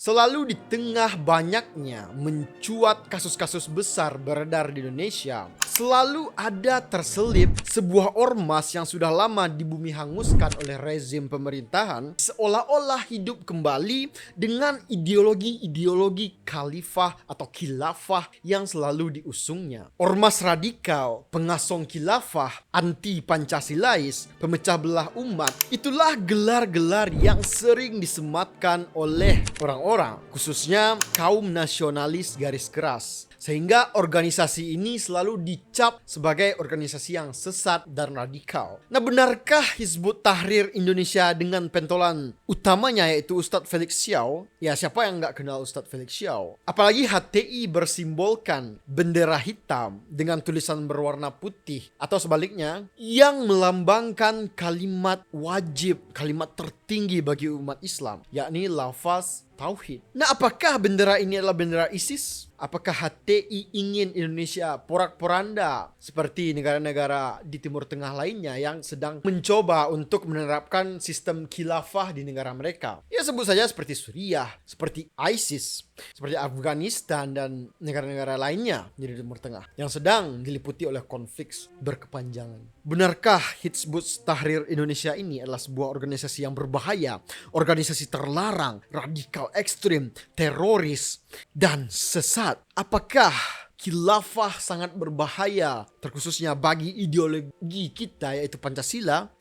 Selalu di tengah banyaknya mencuat kasus-kasus besar beredar di Indonesia, selalu ada terselip sebuah ormas yang sudah lama di bumi hanguskan oleh rezim pemerintahan, seolah-olah hidup kembali dengan ideologi-ideologi khalifah atau khilafah yang selalu diusungnya. Ormas radikal, pengasong khilafah, anti Pancasilais, pemecah belah umat, itulah gelar-gelar yang sering disematkan oleh orang-orang, khususnya kaum nasionalis garis keras. Sehingga organisasi ini selalu dicap sebagai organisasi yang sesat dan radikal. Nah, benarkah Hizbut Tahrir Indonesia dengan pentolan utamanya yaitu Ustadz Felix Xiao? Ya, siapa yang nggak kenal Ustadz Felix Xiao? Apalagi HTI bersimbolkan bendera hitam dengan tulisan berwarna putih atau sebaliknya yang melambangkan kalimat wajib, kalimat tertinggi bagi umat Islam, yakni lafaz tauhid. Nah, apakah bendera ini adalah bendera ISIS? Apakah HTI ingin Indonesia porak-poranda seperti negara-negara di Timur Tengah lainnya yang sedang mencoba untuk menerapkan sistem khilafah di negara mereka? Ya, sebut saja seperti Suriah, seperti ISIS, seperti Afghanistan dan negara-negara lainnya di Timur Tengah yang sedang diliputi oleh konflik berkepanjangan. Benarkah Hizbut Tahrir Indonesia ini adalah sebuah organisasi yang berbahaya, organisasi terlarang, radikal ekstrim, teroris, dan sesat? Apakah khilafah sangat berbahaya, terkhususnya bagi ideologi kita yaitu Pancasila?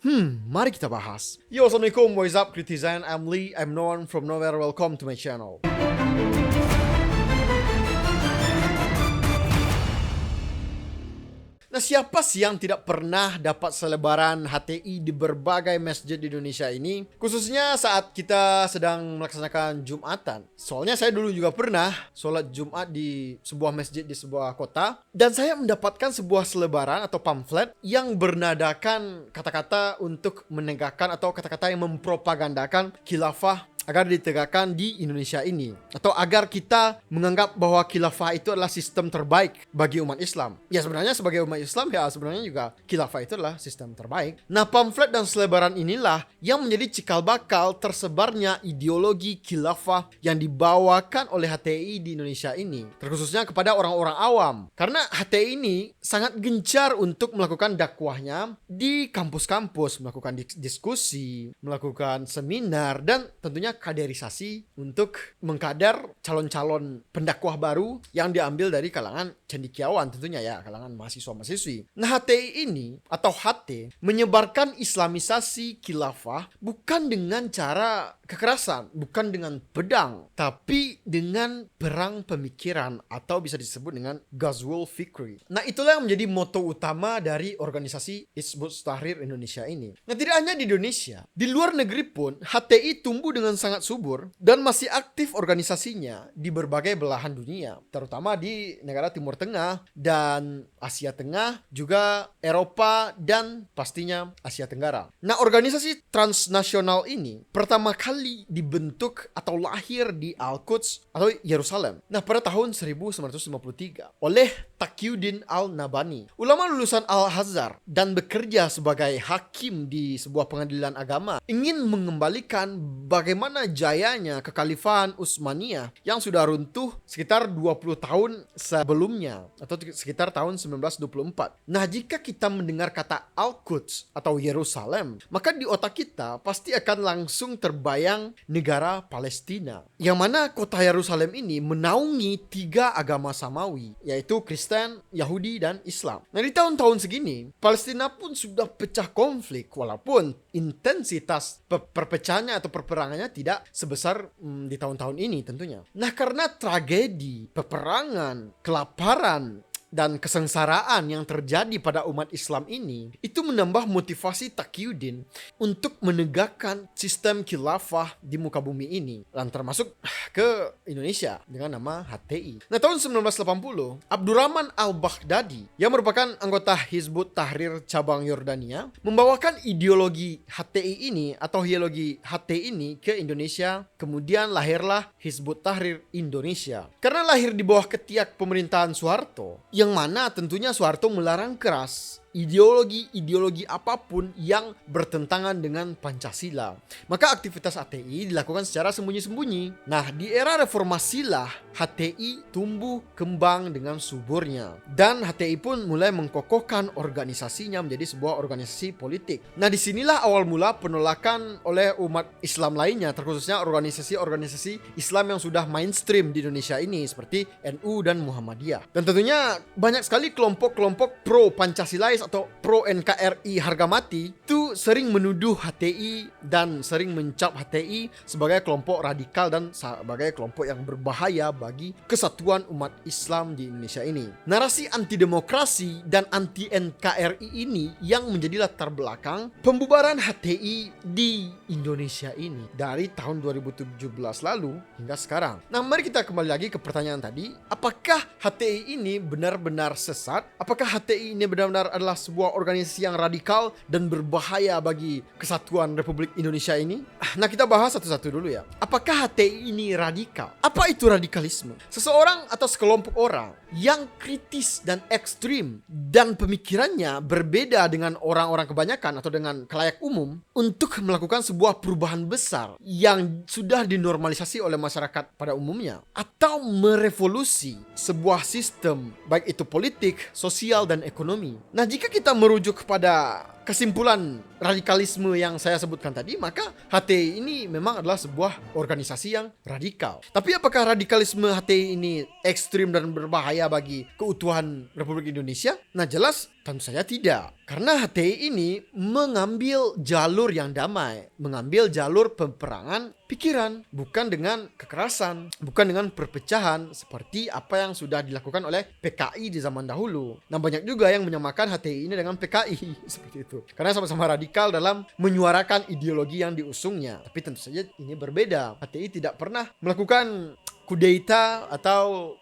Mari kita bahas. Yo, assalamualaikum, what is up, Kritizen? I'm Lee, I'm no one from nowhere, welcome to my channel. Nah, siapa sih yang tidak pernah dapat selebaran HTI di berbagai masjid di Indonesia ini? Khususnya saat kita sedang melaksanakan Jumatan. Soalnya saya dulu juga pernah sholat Jumat di sebuah masjid di sebuah kota. Dan saya mendapatkan sebuah selebaran atau pamflet yang bernadakan kata-kata untuk menegakkan atau kata-kata yang mempropagandakan khilafah agar ditegakkan di Indonesia ini, atau agar kita menganggap bahwa khilafah itu adalah sistem terbaik bagi umat Islam. Ya, sebenarnya sebagai umat Islam ya sebenarnya juga khilafah itu adalah sistem terbaik. Nah, pamflet dan selebaran inilah yang menjadi cikal bakal tersebarnya ideologi khilafah yang dibawakan oleh HTI di Indonesia ini, terkhususnya kepada orang-orang awam. Karena HTI ini sangat gencar untuk melakukan dakwahnya di kampus-kampus, melakukan diskusi, melakukan seminar, dan tentunya kaderisasi untuk mengkader calon-calon pendakwah baru yang diambil dari kalangan cendekiawan, tentunya ya kalangan mahasiswa-mahasiswi. Nah, HTI ini atau HT menyebarkan islamisasi khilafah bukan dengan cara kekerasan, bukan dengan pedang, tapi dengan perang pemikiran atau bisa disebut dengan Ghazwul Fikri. Nah, itulah yang menjadi moto utama dari organisasi Hizbut Tahrir Indonesia ini. Nah, tidak hanya di Indonesia, di luar negeri pun HTI tumbuh dengan sangat subur dan masih aktif organisasinya di berbagai belahan dunia, terutama di negara Timur Tengah dan Asia Tengah, juga Eropa dan pastinya Asia Tenggara. Nah, organisasi transnasional ini pertama kali dibentuk atau lahir di Al-Quds atau Yerusalem. Nah, pada tahun 1953 oleh Taqiyuddin Al-Nabhani, ulama lulusan Al-Azhar dan bekerja sebagai hakim di sebuah pengadilan agama, ingin mengembalikan bagaimana jayanya kekhalifahan Utsmaniyah yang sudah runtuh sekitar 20 tahun sebelumnya atau sekitar tahun 1924. Nah, jika kita mendengar kata Al-Quds atau Yerusalem, maka di otak kita pasti akan langsung terbayang negara Palestina, yang mana kota Yerusalem ini menaungi 3 agama samawi, yaitu Kristen, Yahudi, dan Islam. Nah, di tahun-tahun segini Palestina pun sudah pecah konflik, walaupun intensitas perpecahannya atau perperangannya tidak sebesar di tahun-tahun ini tentunya. Nah, karena tragedi, peperangan, kelaparan, dan kesengsaraan yang terjadi pada umat Islam ini, itu menambah motivasi Taqiyuddin untuk menegakkan sistem khilafah di muka bumi ini, dan termasuk ke Indonesia dengan nama HTI. Nah, tahun 1980, Abdurrahman Al-Baghdadi yang merupakan anggota Hizbut Tahrir cabang Yordania membawakan ideologi HTI ini atau ideologi HTI ini ke Indonesia. Kemudian lahirlah Hizbut Tahrir Indonesia. Karena lahir di bawah ketiak pemerintahan Soeharto, yang mana tentunya Soeharto melarang keras ideologi apapun yang bertentangan dengan Pancasila. Maka aktivitas HTI dilakukan secara sembunyi-sembunyi. Nah, di era reformasi lah HTI tumbuh kembang dengan suburnya. Dan HTI pun mulai mengkokohkan organisasinya menjadi sebuah organisasi politik. Nah, disinilah awal mula penolakan oleh umat Islam lainnya, terkhususnya organisasi-organisasi Islam yang sudah mainstream di Indonesia ini seperti NU dan Muhammadiyah. Dan tentunya banyak sekali kelompok-kelompok pro Pancasilais atau pro NKRI harga mati itu sering menuduh HTI dan sering mencap HTI sebagai kelompok radikal dan sebagai kelompok yang berbahaya bagi kesatuan umat Islam di Indonesia ini. Narasi anti demokrasi dan anti NKRI ini yang menjadi latar belakang pembubaran HTI di Indonesia ini dari tahun 2017 lalu hingga sekarang. Nah, mari kita kembali lagi ke pertanyaan tadi. Apakah HTI ini benar-benar sesat? Apakah HTI ini benar-benar adalah sebuah organisasi yang radikal dan berbahaya bagi kesatuan Republik Indonesia ini? Nah, kita bahas satu-satu dulu ya. Apakah HTI ini radikal? Apa itu radikalisme? Seseorang atau sekelompok orang yang kritis dan ekstrim dan pemikirannya berbeda dengan orang-orang kebanyakan atau dengan khalayak umum untuk melakukan sebuah perubahan besar yang sudah dinormalisasi oleh masyarakat pada umumnya, atau merevolusi sebuah sistem baik itu politik, sosial, dan ekonomi. Nah, jika kita merujuk kepada kesimpulan radikalisme yang saya sebutkan tadi, maka HTI ini memang adalah sebuah organisasi yang radikal. Tapi apakah radikalisme HTI ini ekstrim dan berbahaya bagi keutuhan Republik Indonesia? Nah, jelas tentu saja tidak. Karena HTI ini mengambil jalur yang damai, mengambil jalur peperangan pikiran, bukan dengan kekerasan, bukan dengan perpecahan seperti apa yang sudah dilakukan oleh PKI di zaman dahulu. Nah, banyak juga yang menyamakan HTI ini dengan PKI seperti itu. Karena sama-sama radikal dalam menyuarakan ideologi yang diusungnya. Tapi tentu saja ini berbeda. HTI tidak pernah melakukan kudeta atau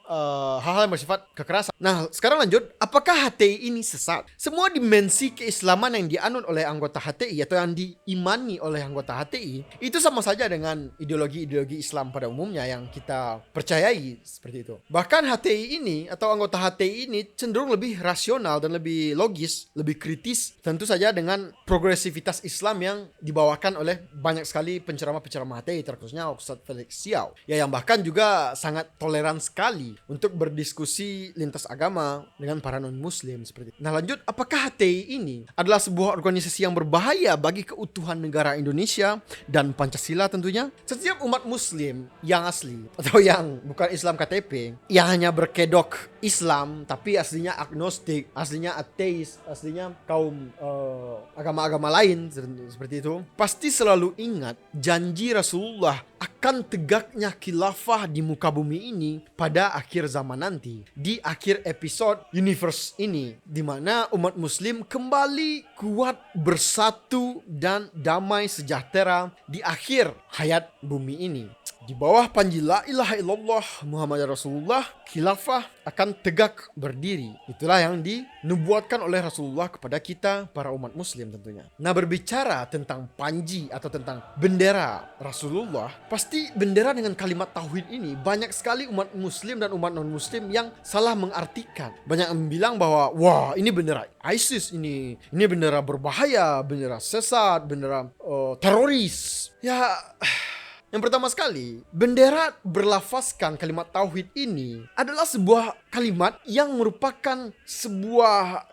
hal-hal yang bersifat kekerasan. Nah, sekarang lanjut, apakah HTI ini sesat? Semua dimensi keislaman yang dianut oleh anggota HTI atau yang diimani oleh anggota HTI itu sama saja dengan ideologi-ideologi Islam pada umumnya yang kita percayai seperti itu. Bahkan HTI ini atau anggota HTI ini cenderung lebih rasional dan lebih logis, lebih kritis, tentu saja dengan progresivitas Islam yang dibawakan oleh banyak sekali penceramah-penceramah HTI, terkhususnya Ustadz Felix Xiao, ya, yang bahkan juga sangat toleran sekali untuk berdiskusi lintas agama dengan para non-muslim seperti itu. Nah, lanjut, apakah HTI ini adalah sebuah organisasi yang berbahaya bagi keutuhan negara Indonesia dan Pancasila tentunya? Setiap umat muslim yang asli atau yang bukan Islam KTP, yang hanya berkedok Islam tapi aslinya agnostik, aslinya ateis, aslinya kaum agama-agama lain seperti itu, pasti selalu ingat janji Rasulullah akan tegaknya khilafah di muka bumi ini pada akhir zaman nanti, di akhir episode universe ini, di mana umat muslim kembali kuat, bersatu, dan damai sejahtera di akhir hayat bumi ini. Di bawah panji la ilaha illallah Muhammad Rasulullah, khilafah akan tegak berdiri. Itulah yang dinubuatkan oleh Rasulullah kepada kita, para umat muslim tentunya. Nah, berbicara tentang panji atau tentang bendera Rasulullah, pasti bendera dengan kalimat tauhid ini banyak sekali umat muslim dan umat non-muslim yang salah mengartikan. Banyak yang bilang bahwa, wah, ini bendera ISIS, ini bendera berbahaya, bendera sesat, bendera teroris. Ya, yang pertama sekali, bendera berlafazkan kalimat tauhid ini adalah sebuah kalimat yang merupakan sebuah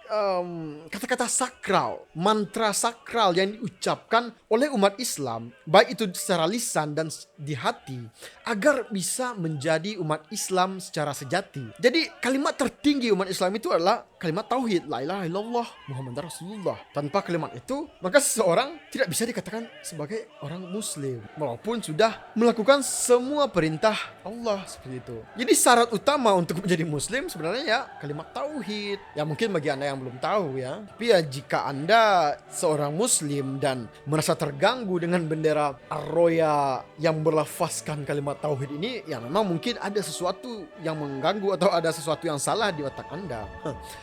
kata-kata sakral, mantra sakral yang diucapkan oleh umat Islam, baik itu secara lisan dan di hati, agar bisa menjadi umat Islam secara sejati. Jadi kalimat tertinggi umat Islam itu adalah kalimat tauhid, la ilaha illallah Muhammad Rasulullah. Tanpa kalimat itu, maka seseorang tidak bisa dikatakan sebagai orang muslim, walaupun sudah melakukan semua perintah Allah seperti itu. Jadi syarat utama untuk menjadi muslim sebenarnya ya kalimat tauhid. Ya, mungkin bagi Anda yang belum tahu ya, tapi ya jika Anda seorang muslim dan merasa terganggu dengan bendera Ar-Roya yang berlafazkan kalimat tauhid ini, ya memang mungkin ada sesuatu yang mengganggu atau ada sesuatu yang salah di otak Anda.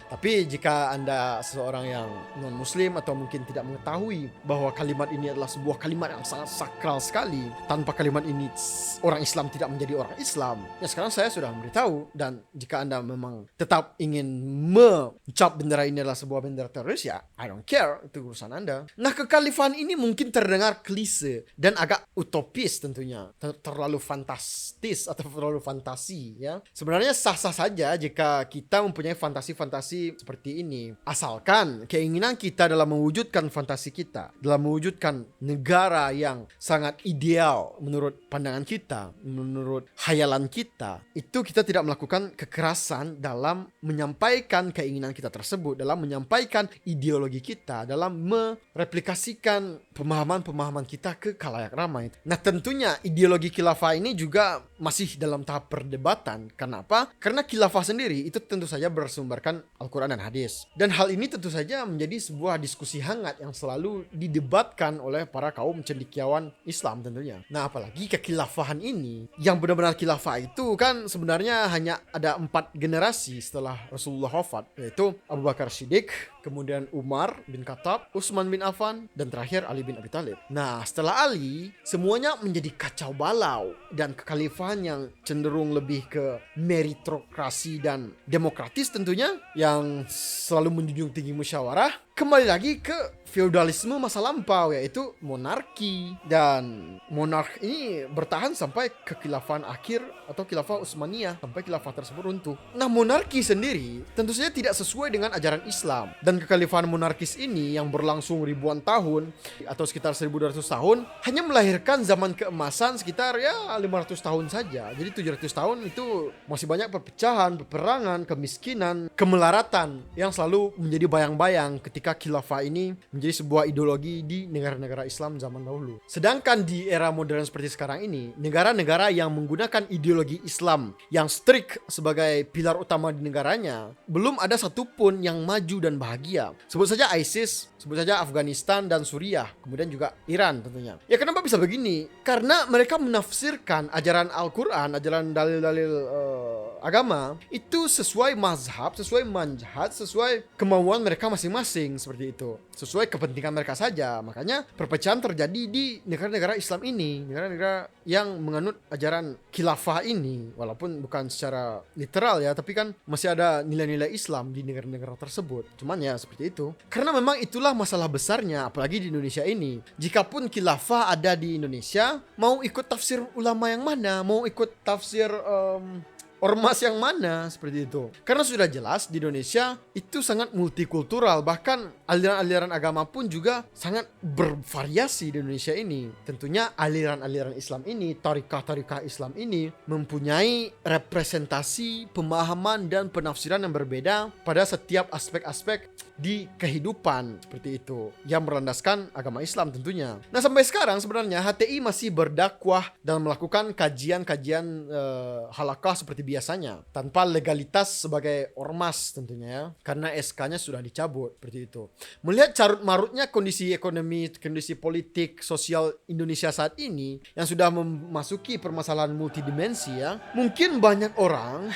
Tapi jika Anda seseorang yang non-muslim atau mungkin tidak mengetahui bahwa kalimat ini adalah sebuah kalimat yang sangat sakral sekali, tanpa kenapa kalimat ini orang Islam tidak menjadi orang Islam. Ya sekarang saya sudah memberitahu, dan jika Anda memang tetap ingin mencap bendera ini adalah sebuah bendera teroris, ya I don't care, itu urusan Anda. Nah, kekhalifahan ini mungkin terdengar klise dan agak utopis tentunya, terlalu fantastis atau terlalu fantasi ya. Sebenarnya sah-sah saja jika kita mempunyai fantasi-fantasi seperti ini, asalkan keinginan kita dalam mewujudkan fantasi kita, dalam mewujudkan negara yang sangat ideal menurut pandangan kita, menurut khayalan kita, itu kita tidak melakukan kekerasan dalam menyampaikan keinginan kita tersebut, dalam menyampaikan ideologi kita, dalam mereplikasikan pemahaman-pemahaman kita ke khalayak ramai. Nah, tentunya ideologi khilafah ini juga masih dalam tahap perdebatan. Kenapa? Karena khilafah sendiri itu tentu saja bersumberkan Al-Quran dan hadis. Dan hal ini tentu saja menjadi sebuah diskusi hangat yang selalu didebatkan oleh para kaum cendekiawan Islam tentunya. Nah, apalagi kekhilafahan ini, yang benar-benar khilafah itu kan sebenarnya hanya ada 4 generasi setelah Rasulullah wafat, yaitu Abu Bakar Siddiq, kemudian Umar bin Khattab, Utsman bin Affan, dan terakhir Ali bin Abi Thalib. Nah, setelah Ali, semuanya menjadi kacau balau, dan kekhalifahan yang cenderung lebih ke meritokrasi dan demokratis tentunya, yang selalu menjunjung tinggi musyawarah, kembali lagi ke feodalisme masa lampau, yaitu monarki. Dan monark ini bertahan sampai kekhilafahan akhir atau khilafah Utsmaniyah, sampai khilafah tersebut runtuh. Nah, monarki sendiri tentu saja tidak sesuai dengan ajaran Islam, dan kekhalifahan monarkis ini yang berlangsung ribuan tahun atau sekitar 1200 tahun hanya melahirkan zaman keemasan sekitar 500 tahun saja. Jadi 700 tahun itu masih banyak perpecahan, peperangan, kemiskinan, kemelaratan yang selalu menjadi bayang-bayang ketika khilafah ini menjadi sebuah ideologi di negara-negara Islam zaman dahulu. Sedangkan di era modern seperti sekarang ini, negara-negara yang menggunakan ideologi Islam yang strict sebagai pilar utama di negaranya, belum ada satupun yang maju dan bahagia. Sebut saja ISIS, sebut saja Afghanistan dan Suriah, kemudian juga Iran tentunya. Ya, kenapa bisa begini? Karena mereka menafsirkan ajaran Al-Quran, ajaran dalil-dalil agama itu sesuai mazhab, sesuai manhaj, sesuai kemauan mereka masing-masing, seperti itu, sesuai kepentingan mereka saja. Makanya perpecahan terjadi di negara-negara Islam ini, negara-negara yang menganut ajaran khilafah ini, walaupun bukan secara literal ya, tapi kan masih ada nilai-nilai Islam di negara-negara tersebut. Cuman ya seperti itu, karena memang itulah masalah besarnya, apalagi di Indonesia ini. Jikapun khilafah ada di Indonesia, mau ikut tafsir ulama yang mana, mau ikut tafsir ormas yang mana, seperti itu. Karena sudah jelas di Indonesia itu sangat multikultural, bahkan aliran-aliran agama pun juga sangat bervariasi di Indonesia ini. Tentunya aliran-aliran Islam ini, tarikah-tarikah Islam ini mempunyai representasi, pemahaman dan penafsiran yang berbeda pada setiap aspek-aspek di kehidupan, seperti itu, yang berlandaskan agama Islam tentunya. Nah, sampai sekarang sebenarnya HTI masih berdakwah dan melakukan kajian-kajian halakah seperti biasanya, tanpa legalitas sebagai ormas tentunya ya, karena SK-nya sudah dicabut, seperti itu. Melihat carut marutnya kondisi ekonomi, kondisi politik, sosial Indonesia saat ini yang sudah memasuki permasalahan multidimensi ya, mungkin banyak orang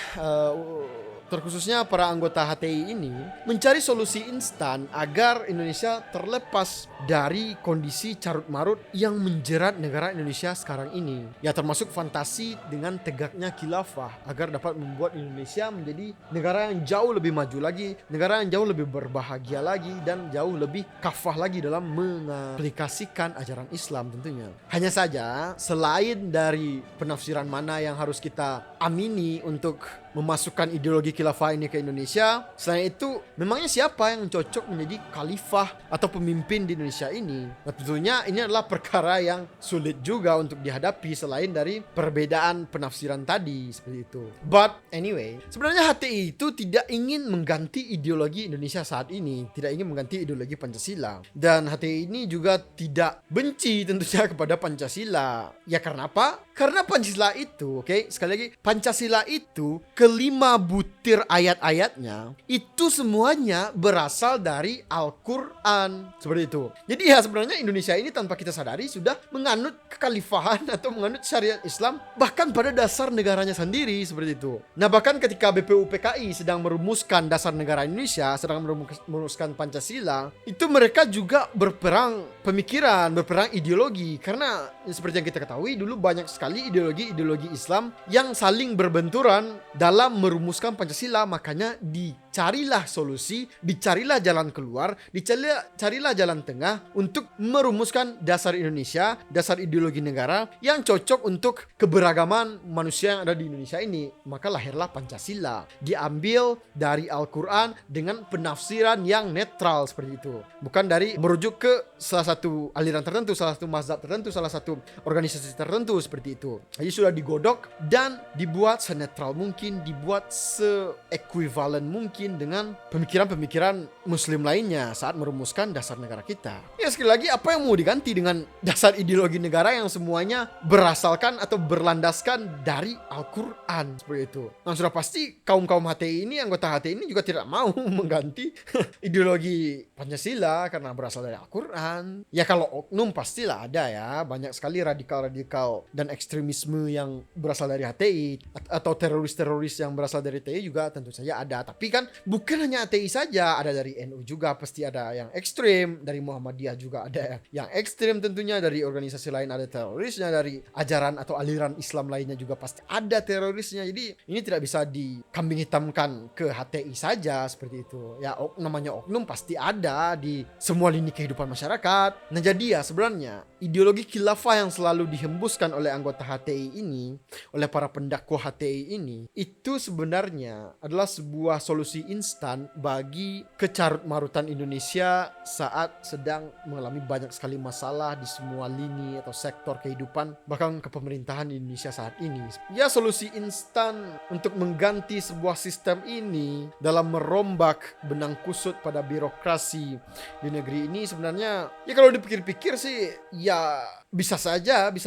terkhususnya para anggota HTI ini mencari solusi instan agar Indonesia terlepas dari kondisi carut marut yang menjerat negara Indonesia sekarang ini, ya termasuk fantasi dengan tegaknya khilafah agar dapat membuat Indonesia menjadi negara yang jauh lebih maju lagi, negara yang jauh lebih berbahagia lagi, dan jauh lebih kafah lagi dalam mengaplikasikan ajaran Islam tentunya. Hanya saja selain dari penafsiran mana yang harus kita amini untuk memasukkan ideologi khilafah ini ke Indonesia, selain itu memangnya siapa yang cocok menjadi khalifah atau pemimpin di Indonesia ini? Nah, tentunya ini adalah perkara yang sulit juga untuk dihadapi selain dari perbedaan penafsiran tadi, seperti itu. But anyway, sebenarnya HTI itu tidak ingin mengganti ideologi Indonesia saat ini, tidak ingin mengganti ideologi Pancasila, dan HTI ini juga tidak benci tentunya kepada Pancasila. Ya karena apa? Karena Pancasila itu, oke, sekali lagi, Pancasila itu kelima butir ayat-ayatnya itu semuanya berasal dari Al-Quran. Seperti itu. Jadi ya sebenarnya Indonesia ini tanpa kita sadari sudah menganut kekhalifahan atau menganut syariat Islam bahkan pada dasar negaranya sendiri, seperti itu. Nah, bahkan ketika BPUPKI sedang merumuskan dasar negara Indonesia, sedang merumuskan Pancasila, itu mereka juga berperang pemikiran, berperang ideologi. Karena seperti yang kita ketahui dulu banyak sekali ideologi Islam yang saling berbenturan dalam merumuskan Pancasila. Makanya dicarilah solusi, dicarilah jalan keluar, dicarilah jalan tengah untuk merumuskan dasar Indonesia, dasar ideologi negara yang cocok untuk keberagaman manusia yang ada di Indonesia ini. Maka lahirlah Pancasila, diambil dari Al-Quran dengan penafsiran yang netral seperti itu, bukan dari merujuk ke salah satu aliran tertentu, salah satu mazhab tertentu, salah satu organisasi tertentu, seperti itu. Jadi sudah digodok dan dibuat senetral mungkin, dibuat se-equivalent mungkin dengan pemikiran-pemikiran muslim lainnya saat merumuskan dasar negara kita. Ya sekali lagi, apa yang mau diganti dengan dasar ideologi negara yang semuanya berasalkan atau berlandaskan dari Al-Quran, seperti itu. Nah, sudah pasti kaum-kaum HTI ini, anggota HTI ini juga tidak mau mengganti ideologi Pancasila karena berasal dari Al-Quran. Ya kalau oknum pastilah ada ya, banyak sekali radikal-radikal dan ekstremisme yang berasal dari HTI atau teroris-teroris yang berasal dari HTI juga tentu saja ada. Tapi kan bukan hanya HTI saja, ada dari NU juga pasti ada yang ekstrem, dari Muhammadiyah juga ada yang ekstrem tentunya, dari organisasi lain ada terorisnya, dari ajaran atau aliran Islam lainnya juga pasti ada terorisnya. Jadi ini tidak bisa dikambing hitamkan ke HTI saja seperti itu. Ya namanya oknum pasti ada di semua lini kehidupan masyarakat. Nah jadi ya sebenarnya ideologi khilafah yang selalu dihembuskan oleh anggota HTI ini, oleh para pendakwah HTI ini, itu sebenarnya adalah sebuah solusi instan bagi kecarut-marutan Indonesia saat sedang mengalami banyak sekali masalah di semua lini atau sektor kehidupan, bahkan kepemerintahan di Indonesia saat ini. Ya solusi instan untuk mengganti sebuah sistem ini dalam merombak benang kusut pada birokrasi di negeri ini sebenarnya ya kalau dipikir-pikir sih ya bisa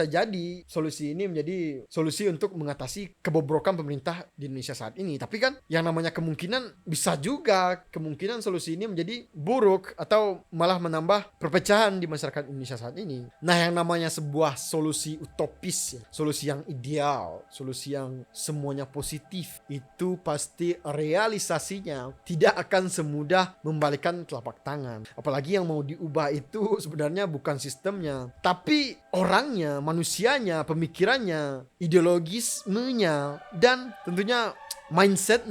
jadi solusi ini menjadi solusi untuk mengatasi kebobrokan pemerintah di Indonesia saat ini. Tapi kan yang namanya kemungkinan bisa juga kemungkinan solusi ini menjadi buruk atau malah menambah perpecahan di masyarakat Indonesia saat ini. Nah yang namanya sebuah solusi utopis ya, solusi yang ideal, solusi yang semuanya positif, itu pasti realisasinya tidak akan semudah membalikkan telapak tangan. Apalagi yang mau diubah itu sebenarnya bukan sistemnya, tapi orangnya, manusianya, pemikirannya, ideologismenya, dan tentunya mindset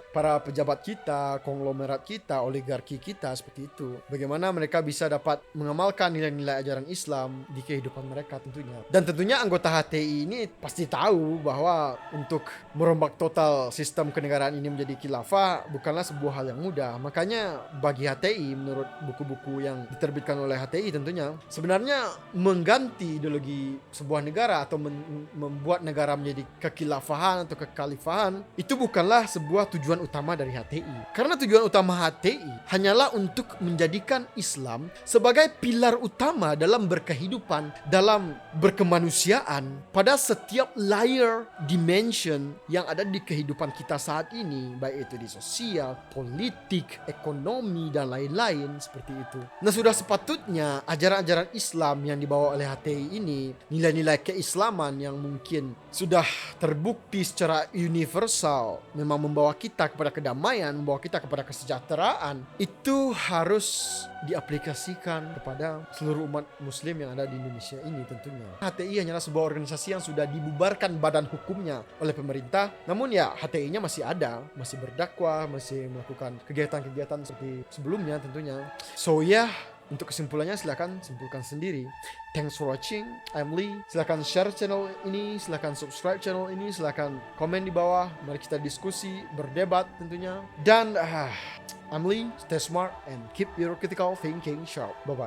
para pejabat kita, konglomerat kita, oligarki kita, seperti itu. Bagaimana mereka bisa dapat mengamalkan nilai-nilai ajaran Islam di kehidupan mereka tentunya. Dan tentunya anggota HTI ini pasti tahu bahwa untuk merombak total sistem kenegaraan ini menjadi khilafah bukanlah sebuah hal yang mudah. Makanya bagi HTI, menurut buku-buku yang diterbitkan oleh HTI tentunya, sebenarnya mengganti ideologi sebuah negara atau membuat negara menjadi kekhilafahan atau kekhalifahan itu bukanlah sebuah tujuan utama dari HTI. Karena tujuan utama HTI hanyalah untuk menjadikan Islam sebagai pilar utama dalam berkehidupan, dalam berkemanusiaan pada setiap layer dimension yang ada di kehidupan kita saat ini, baik itu di sosial, politik, ekonomi, dan lain-lain seperti itu. Nah sudah sepatutnya ajaran-ajaran Islam yang dibawa oleh HTI ini, nilai-nilai keislaman yang mungkin sudah terbukti secara universal memang membawa kita kepada kedamaian, membawa kita kepada kesejahteraan, itu harus diaplikasikan kepada seluruh umat muslim yang ada di Indonesia ini tentunya. HTI hanyalah sebuah organisasi yang sudah dibubarkan badan hukumnya oleh pemerintah, namun ya HTI-nya masih ada, masih berdakwah, masih melakukan kegiatan-kegiatan seperti sebelumnya tentunya. So ya, untuk kesimpulannya silahkan simpulkan sendiri. Thanks for watching. I'm Lee. Silahkan share channel ini, silahkan subscribe channel ini, silahkan komen di bawah. Mari kita diskusi, berdebat tentunya. Dan I'm Lee. Stay smart and keep your critical thinking sharp. Bye bye.